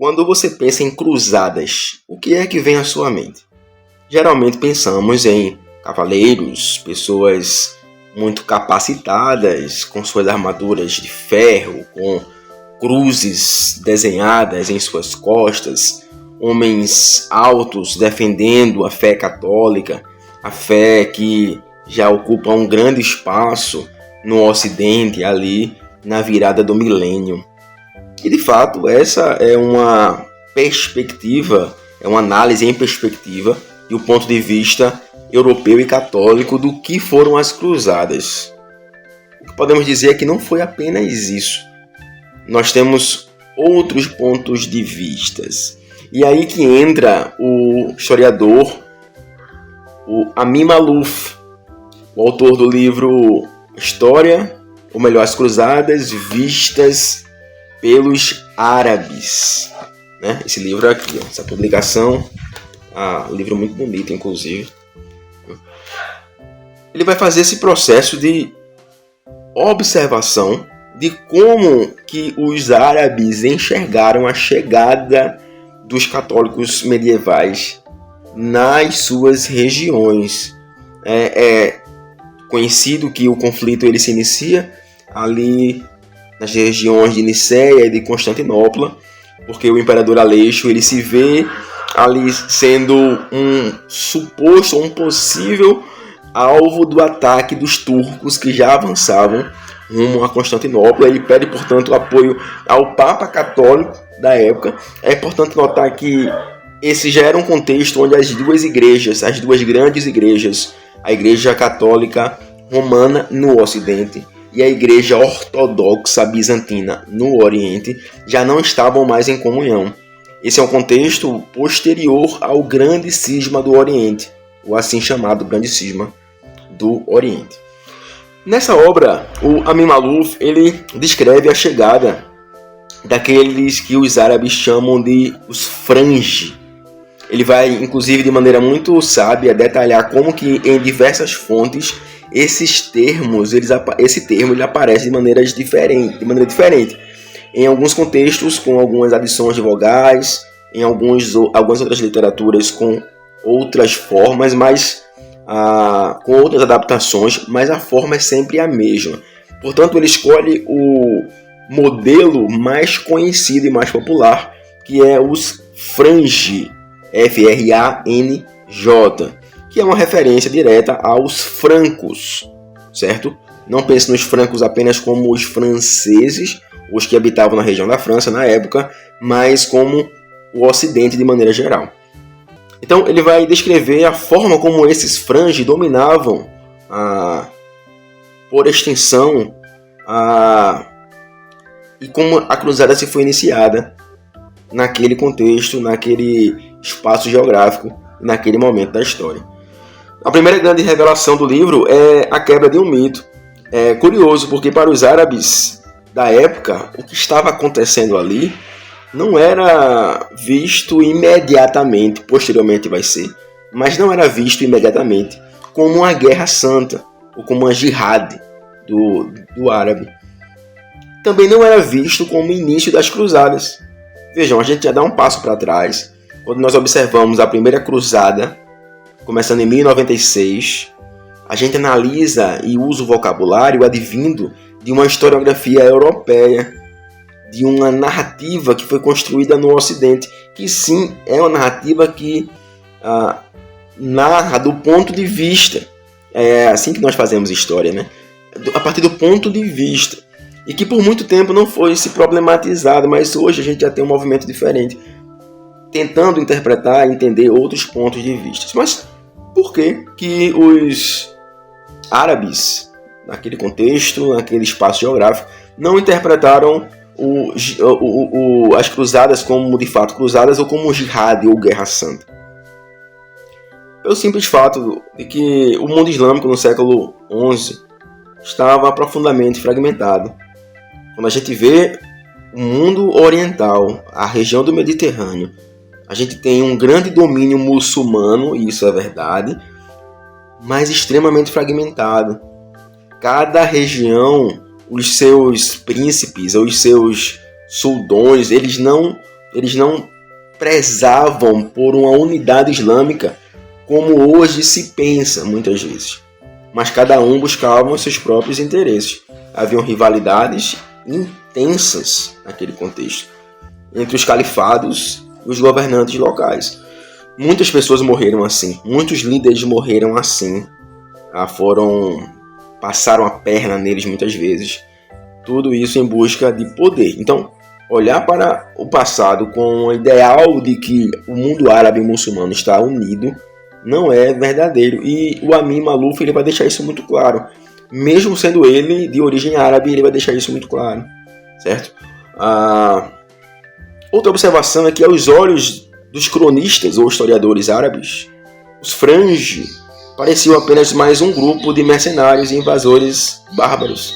Quando você pensa em cruzadas, o que é que vem à sua mente? Geralmente pensamos em cavaleiros, pessoas muito capacitadas, com suas armaduras de ferro, com cruzes desenhadas em suas costas, homens altos defendendo a fé católica, a fé que já ocupa um grande espaço no Ocidente, ali na virada do milênio. E de fato, essa é uma perspectiva, é uma análise em perspectiva e o ponto de vista europeu e católico do que foram as cruzadas. O que podemos dizer é que não foi apenas isso. Nós temos outros pontos de vistas. E aí que entra o historiador, o Amin Maalouf, o autor do livro História, ou melhor, As Cruzadas Vistas pelos Árabes. Esse livro aqui, essa publicação, um livro muito bonito, inclusive. Ele vai fazer esse processo de observação de como que os árabes enxergaram a chegada dos católicos medievais nas suas regiões. É conhecido que o conflito ele se inicia ali nas regiões de Niceia e de Constantinopla, porque o imperador Aleixo ele se vê ali sendo um suposto ou um possível alvo do ataque dos turcos que já avançavam rumo a Constantinopla. Ele pede, portanto, apoio ao Papa Católico da época. É importante notar que esse já era um contexto onde as duas igrejas, as duas grandes igrejas, a Igreja Católica Romana no Ocidente e a Igreja Ortodoxa Bizantina no Oriente, já não estavam mais em comunhão. Esse é um contexto posterior ao Grande Cisma do Oriente, o assim chamado Grande Cisma do Oriente. Nessa obra, o Amin Maalouf ele descreve a chegada daqueles que os árabes chamam de os frange. Ele vai, inclusive, de maneira muito sábia, detalhar como que em diversas fontes esse termo ele aparece de maneira diferente. Em alguns contextos, com algumas adições de vogais, em algumas outras literaturas com outras formas, mas com outras adaptações, mas a forma é sempre a mesma. Portanto, ele escolhe o modelo mais conhecido e mais popular, que é os frange, F-R-A-N-J, que é uma referência direta aos francos, certo? Não pense nos francos apenas como os franceses, os que habitavam na região da França na época, mas como o Ocidente de maneira geral. Então ele vai descrever a forma como esses frange dominavam, por extensão, e como a cruzada se foi iniciada naquele contexto, naquele espaço geográfico, naquele momento da história. A primeira grande revelação do livro é a quebra de um mito. É curioso porque para os árabes da época, o que estava acontecendo ali não era visto imediatamente, posteriormente vai ser, mas não era visto imediatamente como uma guerra santa, ou como uma jihad do árabe. Também não era visto como o início das cruzadas. Vejam, a gente já dá um passo para trás, quando nós observamos a primeira cruzada, começando em 1096, a gente analisa e usa o vocabulário advindo de uma historiografia europeia, de uma narrativa que foi construída no Ocidente, que sim, é uma narrativa que narra do ponto de vista, é assim que nós fazemos história, né? A partir do ponto de vista, e que por muito tempo não foi se problematizado, mas hoje a gente já tem um movimento diferente, tentando interpretar e entender outros pontos de vista. Mas por que que os árabes, naquele contexto, naquele espaço geográfico, não interpretaram as cruzadas como de fato cruzadas ou como jihad ou guerra santa? Pelo simples fato de que o mundo islâmico no século XI estava profundamente fragmentado. Quando a gente vê o mundo oriental, a região do Mediterrâneo, a gente tem um grande domínio muçulmano, e isso é verdade, mas extremamente fragmentado. Cada região, os seus príncipes, os seus suldões, eles não Eles não prezavam por uma unidade islâmica como hoje se pensa muitas vezes. Mas cada um buscava os seus próprios interesses. Haviam rivalidades intensas naquele contexto entre os califados e os governantes locais. Muitas pessoas morreram assim, muitos líderes morreram assim, passaram a perna neles muitas vezes. Tudo isso em busca de poder. Então, olhar para o passado com o ideal de que o mundo árabe e muçulmano está unido não é verdadeiro. E o Amin Maalouf ele vai deixar isso muito claro. Mesmo sendo ele de origem árabe, ele vai deixar isso muito claro. Certo? Outra observação é que aos olhos dos cronistas ou historiadores árabes, os Frange pareciam apenas mais um grupo de mercenários e invasores bárbaros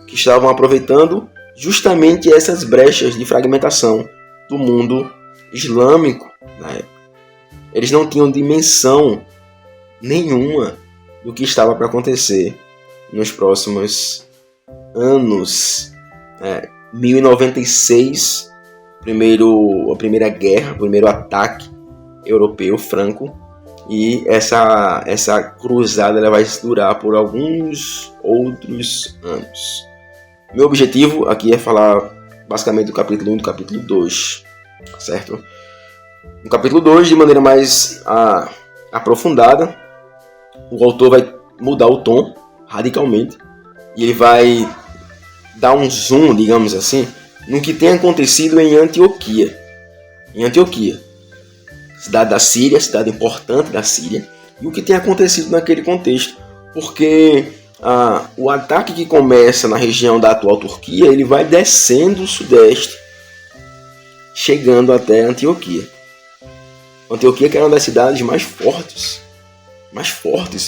que estavam aproveitando justamente essas brechas de fragmentação do mundo islâmico na época. Eles não tinham dimensão nenhuma do que estava para acontecer nos próximos anos. 1096, a primeira guerra, o primeiro ataque europeu franco, e essa cruzada ela vai durar por alguns outros anos. Meu objetivo aqui é falar basicamente do capítulo 1 e do capítulo 2, certo? No capítulo 2, de maneira mais aprofundada, o autor vai mudar o tom radicalmente e ele vai dar um zoom, digamos assim, no que tem acontecido em Antioquia. Cidade da Síria, cidade importante da Síria, e o que tem acontecido naquele contexto, porque o ataque que começa na região da atual Turquia, ele vai descendo o sudeste, chegando até Antioquia. Antioquia que era uma das cidades mais fortes,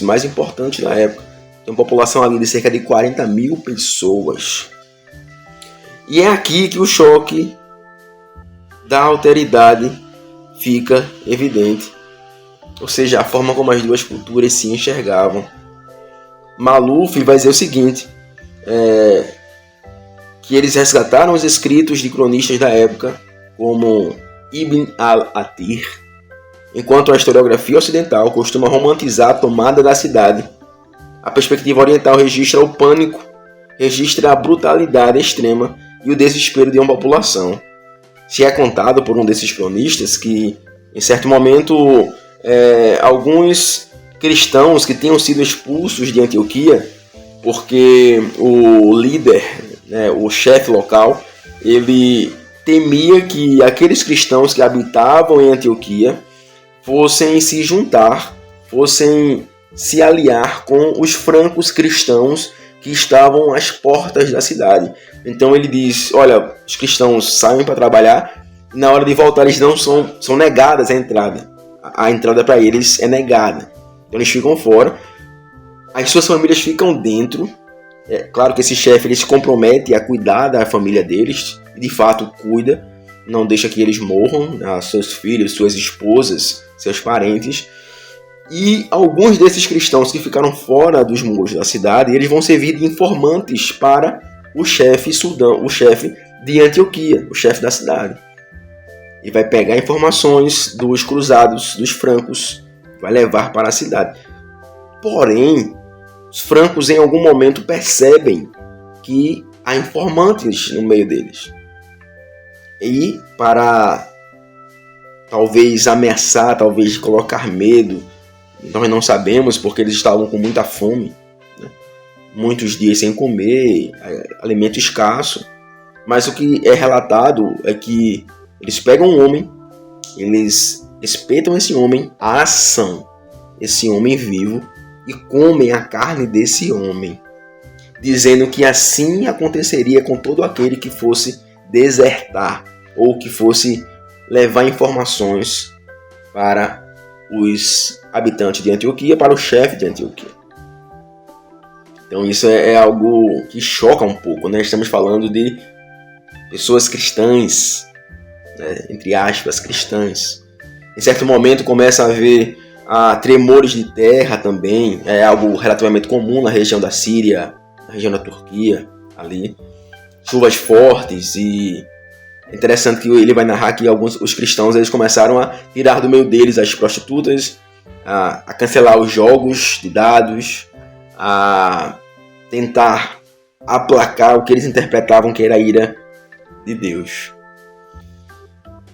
mais importantes da época. Tem uma população ali de cerca de 40 mil pessoas. E é aqui que o choque da alteridade fica evidente. Ou seja, a forma como as duas culturas se enxergavam. Maalouf vai dizer o seguinte, que eles resgataram os escritos de cronistas da época, como Ibn al-Athir, enquanto a historiografia ocidental costuma romantizar a tomada da cidade. A perspectiva oriental registra o pânico, registra a brutalidade extrema e o desespero de uma população. Se é contado por um desses cronistas que, em certo momento, alguns cristãos que tinham sido expulsos de Antioquia, porque o líder, o chefe local, ele temia que aqueles cristãos que habitavam em Antioquia fossem se juntar, fossem se aliar com os francos cristãos que estavam às portas da cidade. Então ele diz, olha, os cristãos saem para trabalhar e na hora de voltar eles não são negadas a entrada. A entrada para eles é negada. Então eles ficam fora, as suas famílias ficam dentro. É claro que esse chefe ele se compromete a cuidar da família deles, e de fato cuida, não deixa que eles morram, seus filhos, suas esposas, seus parentes. E alguns desses cristãos que ficaram fora dos muros da cidade, eles vão servir de informantes para o chefe Sudão, o chefe de Antioquia, o chefe da cidade. Ele vai pegar informações dos cruzados, dos francos, vai levar para a cidade. Porém, os francos em algum momento percebem que há informantes no meio deles. E para talvez ameaçar, talvez colocar medo, nós não sabemos porque eles estavam com muita fome, né? Muitos dias sem comer, alimento escasso. Mas o que é relatado é que eles pegam um homem, eles espetam esse homem, assam esse homem vivo e comem a carne desse homem, dizendo que assim aconteceria com todo aquele que fosse desertar ou que fosse levar informações para os habitantes de Antioquia, para o chefe de Antioquia. Então isso é algo que choca um pouco, né? Estamos falando de pessoas cristãs, né? Entre aspas, cristãs. Em certo momento começa a haver tremores de terra também, é algo relativamente comum na região da Síria, na região da Turquia, ali. Chuvas fortes e É interessante que ele vai narrar que os cristãos eles começaram a tirar do meio deles as prostitutas, a cancelar os jogos de dados, a tentar aplacar o que eles interpretavam que era a ira de Deus.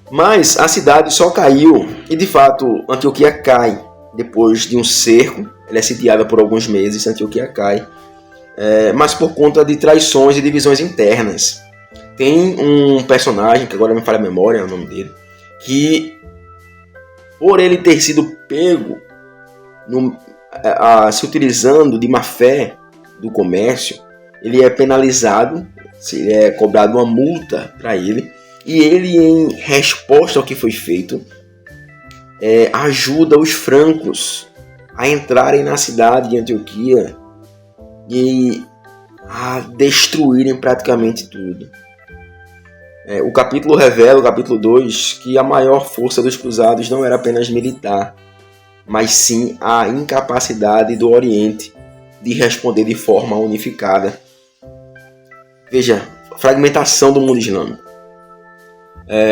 Mas a cidade só caiu, e de fato Antioquia cai depois de um cerco. Ela é sitiada por alguns meses, Antioquia cai, mas por conta de traições e divisões internas. Tem um personagem, que agora não me falha a memória, é o nome dele, que por ele ter sido pego se utilizando de má fé do comércio, ele é penalizado, é cobrado uma multa para ele, e ele, em resposta ao que foi feito, ajuda os francos a entrarem na cidade de Antioquia e a destruírem praticamente tudo. O capítulo revela, o capítulo 2, que a maior força dos cruzados não era apenas militar, mas sim a incapacidade do Oriente de responder de forma unificada. Veja, a fragmentação do mundo islâmico.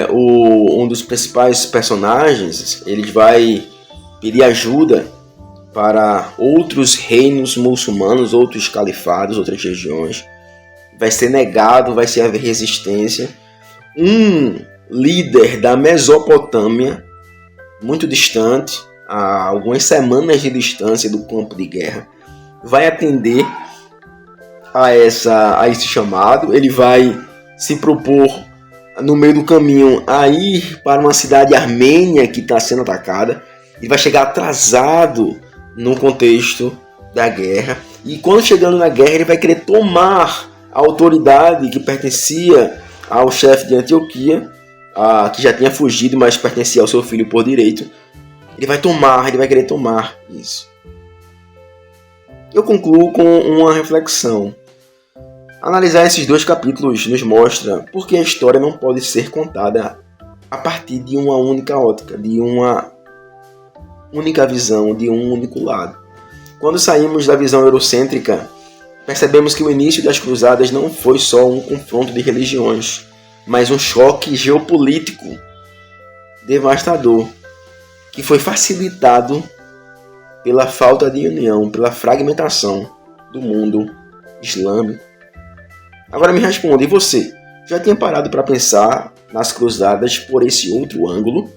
Um dos principais personagens, ele vai pedir ajuda para outros reinos muçulmanos, outros califados, outras regiões. Vai ser negado, vai ser haver resistência. Um líder da Mesopotâmia, muito distante, a algumas semanas de distância do campo de guerra, vai atender a esse chamado. Ele vai se propor no meio do caminho a ir para uma cidade armênia que está sendo atacada, e vai chegar atrasado no contexto da guerra, e quando chegando na guerra ele vai querer tomar a autoridade que pertencia ao chefe de Antioquia, que já tinha fugido, mas pertencia ao seu filho por direito. Ele vai querer tomar isso. Eu concluo com uma reflexão. Analisar esses 2 capítulos nos mostra por que a história não pode ser contada a partir de uma única ótica, de uma única visão, de um único lado. Quando saímos da visão eurocêntrica, percebemos que o início das cruzadas não foi só um confronto de religiões, mas um choque geopolítico devastador, que foi facilitado pela falta de união, pela fragmentação do mundo islâmico. Agora me responda, e você? Já tinha parado para pensar nas cruzadas por esse outro ângulo?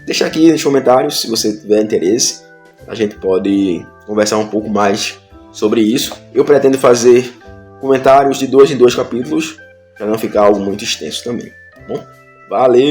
Deixa aqui nos comentários se você tiver interesse. A gente pode conversar um pouco mais sobre isso. Eu pretendo fazer comentários de 2 em 2 capítulos, para não ficar algo muito extenso também. Tá bom? Valeu!